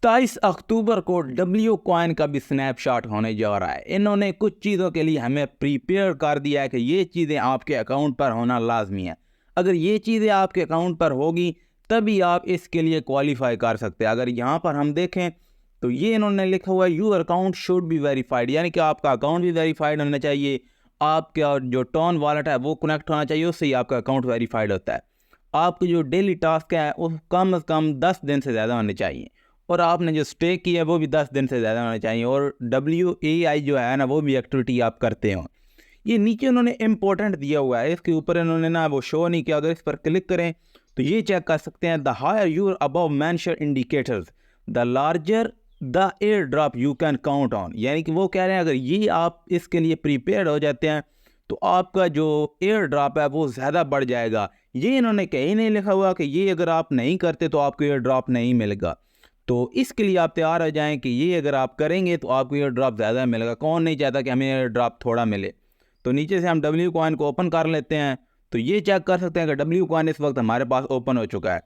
27 अक्टूबर को W coin का भी स्नैपशॉट होने जा रहा है। इन्होंने कुछ चीज़ों के लिए हमें प्रीपेयर कर दिया है कि ये चीज़ें आपके अकाउंट पर होना लाजमी है। अगर ये चीज़ें आपके अकाउंट पर होगी तभी आप इसके लिए क्वालिफाई कर सकते हैं। अगर यहाँ पर हम देखें तो ये इन्होंने लिखा हुआ है your account should be verified, यानी कि आपका अकाउंट भी वेरीफाइड होना चाहिए। आपका जो टर्न वॉलेट है वो कनेक्ट होना चाहिए, उससे ही आपका अकाउंट वेरीफाइड होता है। आपके जो डेली टास्क है वो कम से कम 10 दिन से ज़्यादा होने चाहिए और आपने जो स्टेक किया है वो भी 10 दिन से ज़्यादा होना चाहिए और WAI जो है ना वो भी एक्टिविटी आप करते हो। ये नीचे उन्होंने इम्पोर्टेंट दिया हुआ है, इसके ऊपर इन्होंने ना वो शो नहीं किया। अगर इस पर क्लिक करें तो ये चेक कर सकते हैं, the higher your above mention indicators the larger the air drop you can count on, यानी कि वो कह रहे हैं अगर ये आप इसके लिए प्रीपेयर्ड हो जाते हैं तो आपका जो एयर ड्रॉप है वो ज़्यादा बढ़ जाएगा। ये इन्होंने कहीं नहीं लिखा हुआ कि ये अगर आप नहीं करते तो आपको एयर ड्रॉप नहीं मिलेगा। तो इसके लिए आप तैयार हो जाएं कि ये अगर आप करेंगे तो आपको एयर ड्रॉप ज़्यादा मिलेगा। कौन नहीं चाहता कि हमें एयर ड्रॉप थोड़ा मिले। तो नीचे से हम डब्ल्यू कॉइन को ओपन कर लेते हैं तो ये चेक कर सकते हैं कि डब्ल्यू कॉइन इस वक्त हमारे पास ओपन हो चुका है।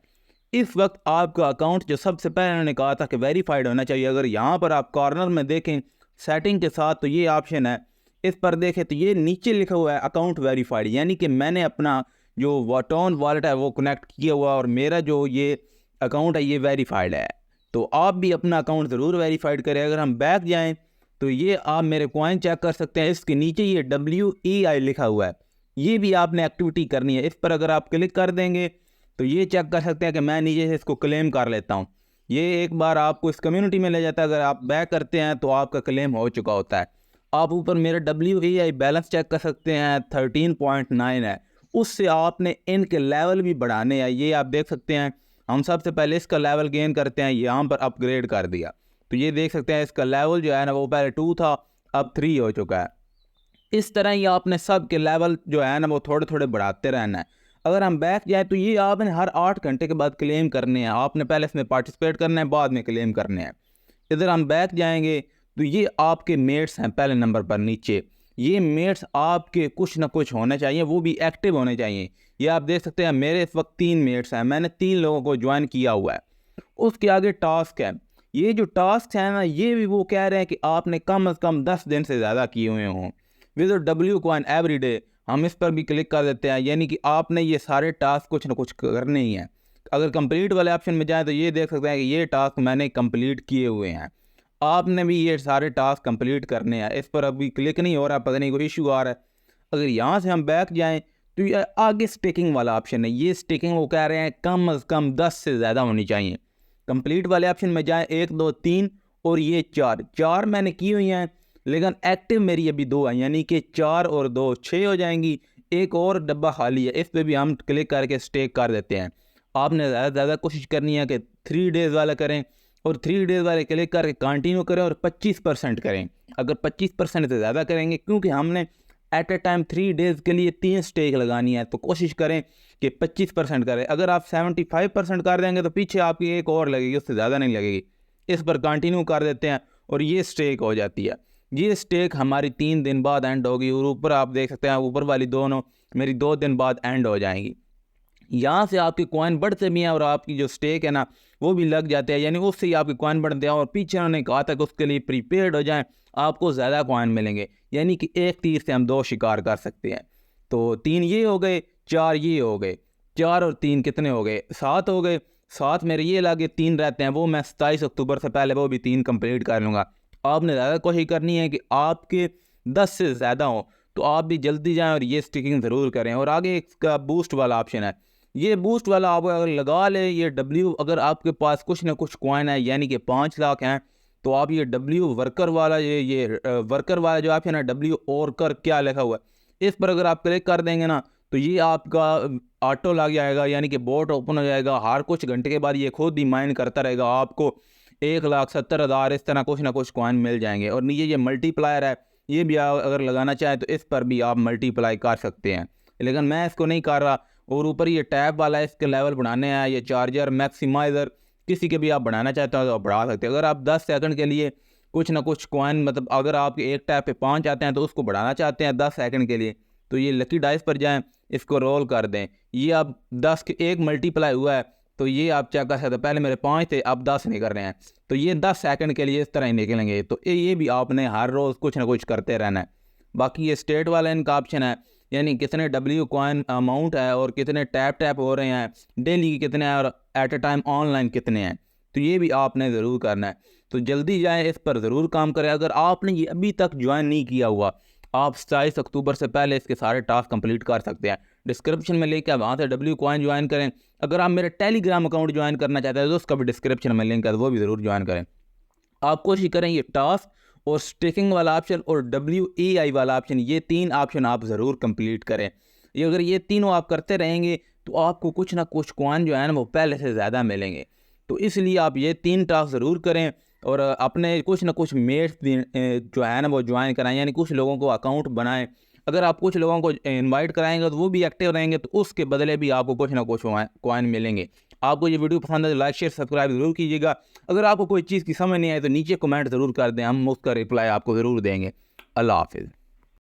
इस वक्त आपका अकाउंट जो सबसे पहले उन्होंने कहा था कि वेरीफाइड होना चाहिए, अगर यहाँ पर आप कॉर्नर में देखें सेटिंग के साथ तो ये ऑप्शन है, इस पर देखें तो ये नीचे लिखा हुआ है अकाउंट वेरीफाइड, यानी कि मैंने अपना जो वॉटॉन वॉलेट है वो कनेक्ट किया हुआ और मेरा जो ये अकाउंट है ये वेरीफाइड है। तो आप भी अपना अकाउंट ज़रूर वेरीफाइड करें। अगर हम बैक जाएं तो ये आप मेरे कॉइन चेक कर सकते हैं, इसके नीचे ये WAI लिखा हुआ है, ये भी आपने एक्टिविटी करनी है। इस पर अगर आप क्लिक कर देंगे तो ये चेक कर सकते हैं कि मैं नीचे से इसको क्लेम कर लेता हूँ। ये एक बार आपको इस कम्युनिटी में ले जाता है, अगर आप बैक करते हैं तो आपका क्लेम हो चुका होता है। आप ऊपर मेरा WAI बैलेंस चेक कर सकते हैं 13.9 है, उससे आपने इनके लेवल भी बढ़ाने हैं। ये आप देख सकते हैं, हम सबसे पहले इसका लेवल गेन करते हैं, यहाँ पर अपग्रेड कर दिया तो ये देख सकते हैं इसका लेवल जो है ना वो पहले 2 था अब 3 हो चुका है। इस तरह ही आपने सब के लेवल जो है ना वो थोड़े थोड़े बढ़ाते रहना है। अगर हम बैक जाए तो ये आपने हर 8 घंटे के बाद क्लेम करने हैं, आपने पहले इसमें पार्टिसिपेट करना है बाद में क्लेम करने हैं। इधर हम बैक जाएंगे तो ये आपके मेट्स हैं पहले नंबर पर नीचे, ये मेट्स आपके कुछ ना कुछ होने चाहिए, वो भी एक्टिव होने चाहिए। ये आप देख सकते हैं मेरे इस वक्त 3 मेट्स हैं, मैंने 3 लोगों को ज्वाइन किया हुआ है। उसके आगे टास्क है, ये जो टास्क है ना ये भी वो कह रहे हैं कि आपने कम से कम 10 दिन से ज़्यादा किए हुए हों with W coin every day. हम इस पर भी क्लिक कर देते हैं, यानी कि आपने ये सारे टास्क कुछ ना कुछ करने ही हैं। अगर कंप्लीट वाले ऑप्शन में जाएँ तो ये देख सकते हैं कि ये टास्क मैंने कंप्लीट किए हुए हैं, आपने भी ये सारे टास्क कंप्लीट करने हैं। इस पर अभी क्लिक नहीं हो रहा, पता नहीं कोई इशू आ रहा है। अगर यहाँ से हम बैक जाएं तो ये आगे स्टिकिंग वाला ऑप्शन है, ये स्टिकिंग वो कह रहे हैं कम से कम 10 से ज़्यादा होनी चाहिए। कंप्लीट वाले ऑप्शन में जाएं 1 2 3 और ये 4 मैंने की हुई हैं, लेकिन एक्टिव मेरी अभी 2 हैं, यानी कि 4 और 2 6 हो जाएंगी। एक और डब्बा खाली है, इस पर भी हम क्लिक करके स्टेक कर देते हैं। आपने ज़्यादा से ज़्यादा कोशिश करनी है कि 3 डेज़ वाला करें और 3 डेज़ वाले क्लिक करके कंटिन्यू करें और 25% करें। अगर 25% से ज़्यादा करेंगे, क्योंकि हमने एट ए टाइम 3 डेज़ के लिए 3 स्टेक लगानी है, तो कोशिश करें कि 25% करें। अगर आप 75% कर देंगे तो पीछे आपकी एक और लगेगी, उससे ज़्यादा नहीं लगेगी। इस पर कंटिन्यू कर देते हैं और ये स्टेक हो जाती है। ये स्टेक हमारी 3 दिन बाद एंड होगी और ऊपर आप देख सकते हैं ऊपर वाली दोनों मेरी 2 दिन बाद एंड हो जाएंगी। यहाँ से आपके कॉइन बढ़ते भी हैं और आपकी जो स्टेक है ना वो भी लग जाते हैं, यानी उससे ही आपके कॉइन बढ़ते हैं। और पीछे उन्होंने कहा था कि उसके लिए प्रीपेड हो जाएं, आपको ज़्यादा कॉइन मिलेंगे, यानी कि एक तीर से हम 2 शिकार कर सकते हैं। तो 3 ये हो गए, 4 ये हो गए, 4 और 3 कितने हो गए, 7 हो गए। 7 मेरे ये लगे 3 रहते हैं, वो मैं 27 अक्टूबर से पहले वो भी 3 कंप्लीट कर लूँगा। आपने ज़्यादा कोशिश करनी है कि आपके 10 से ज़्यादा हो, तो आप भी जल्दी जाएँ और ये स्टिकिंग ज़रूर करें। और आगे इसका बूस्ट वाला ऑप्शन है, ये बूस्ट वाला आप अगर लगा ले ये डब्ल्यू, अगर आपके पास कुछ ना कुछ कॉइन है यानी कि 5 लाख हैं, तो आप ये डब्ल्यू वर्कर वाला ये वर्कर वाला जो ऑप्शन है डब्ल्यू और कर क्या लिखा हुआ है, इस पर अगर आप क्लिक कर देंगे ना तो ये आपका ऑटो लग जाएगा, यानी कि बोट ओपन हो जाएगा। हर कुछ घंटे के बाद ये खुद ही माइन करता रहेगा, आपको 1,70,000 इस तरह कुछ ना कुछ कॉइन मिल जाएंगे। और नीचे ये मल्टीप्लायर है, ये भी आप अगर लगाना चाहें तो इस पर भी आप मल्टीप्लाई कर सकते हैं, लेकिन मैं इसको नहीं कर रहा। और ऊपर ये टैब वाला है, इसके लेवल बढ़ाने हैं, ये चार्जर मैक्सिमाइज़र किसी के भी आप बढ़ाना चाहते हो तो आप बढ़ा सकते हैं। अगर आप 10 सेकंड के लिए कुछ ना कुछ कॉइन, मतलब अगर आप एक टैब पे 5 आते हैं तो उसको बढ़ाना चाहते हैं 10 सेकंड के लिए, तो ये लकी डाइस पर जाएं, इसको रोल कर दें। ये अब 10 के 1 मल्टीप्लाई हुआ है तो ये आप चेक कर सकते हो, पहले मेरे 5 थे, अब 10 निकल रहे हैं। तो ये 10 सेकंड के लिए इस तरह ही निकलेंगे। तो ये भी आपने हर रोज़ कुछ ना कुछ करते रहना है। बाकी ये स्टेट वाला इनका ऑप्शन है, यानी कितने W कॉइन अमाउंट है और कितने टैप हो रहे हैं, डेली के कितने हैं और एट अ टाइम ऑनलाइन कितने हैं, तो ये भी आपने ज़रूर करना है। तो जल्दी जाएँ, इस पर ज़रूर काम करें। अगर आपने ये अभी तक ज्वाइन नहीं किया हुआ, आप 27 अक्टूबर से पहले इसके सारे टास्क कंप्लीट कर सकते हैं। डिस्क्रिप्शन में लिंक है, वहाँ से W कॉइन ज्वाइन करें। अगर आप मेरा टेलीग्राम अकाउंट ज्वाइन करना चाहते हैं तो उसका भी डिस्क्रिप्शन में लिंक है, तो वो भी ज़रूर ज्वाइन करें। आप कोशिश करें ये टास्क और स्टेकिंग वाला ऑप्शन और WAI वाला ऑप्शन, ये 3 ऑप्शन आप ज़रूर कंप्लीट करें। ये अगर ये तीनों आप करते रहेंगे तो आपको कुछ ना कुछ कॉइन जो है ना वो पहले से ज़्यादा मिलेंगे। तो इसलिए आप ये 3 टास्क ज़रूर करें और अपने कुछ ना कुछ मेट्स भी जो है ना वो ज्वाइन कराएं, यानी कुछ लोगों को अकाउंट बनाएं। अगर आप कुछ लोगों को इनवाइट कराएंगे तो वो भी एक्टिव रहेंगे, तो उसके बदले भी आपको कुछ ना कुछ कॉइन मिलेंगे। आपको ये वीडियो पसंद है तो लाइक शेयर सब्सक्राइब ज़रूर कीजिएगा। अगर आपको कोई चीज़ की समझ नहीं आए तो नीचे कमेंट ज़रूर कर दें, हम उसका रिप्लाई आपको ज़रूर देंगे। अल्लाह हाफिज़।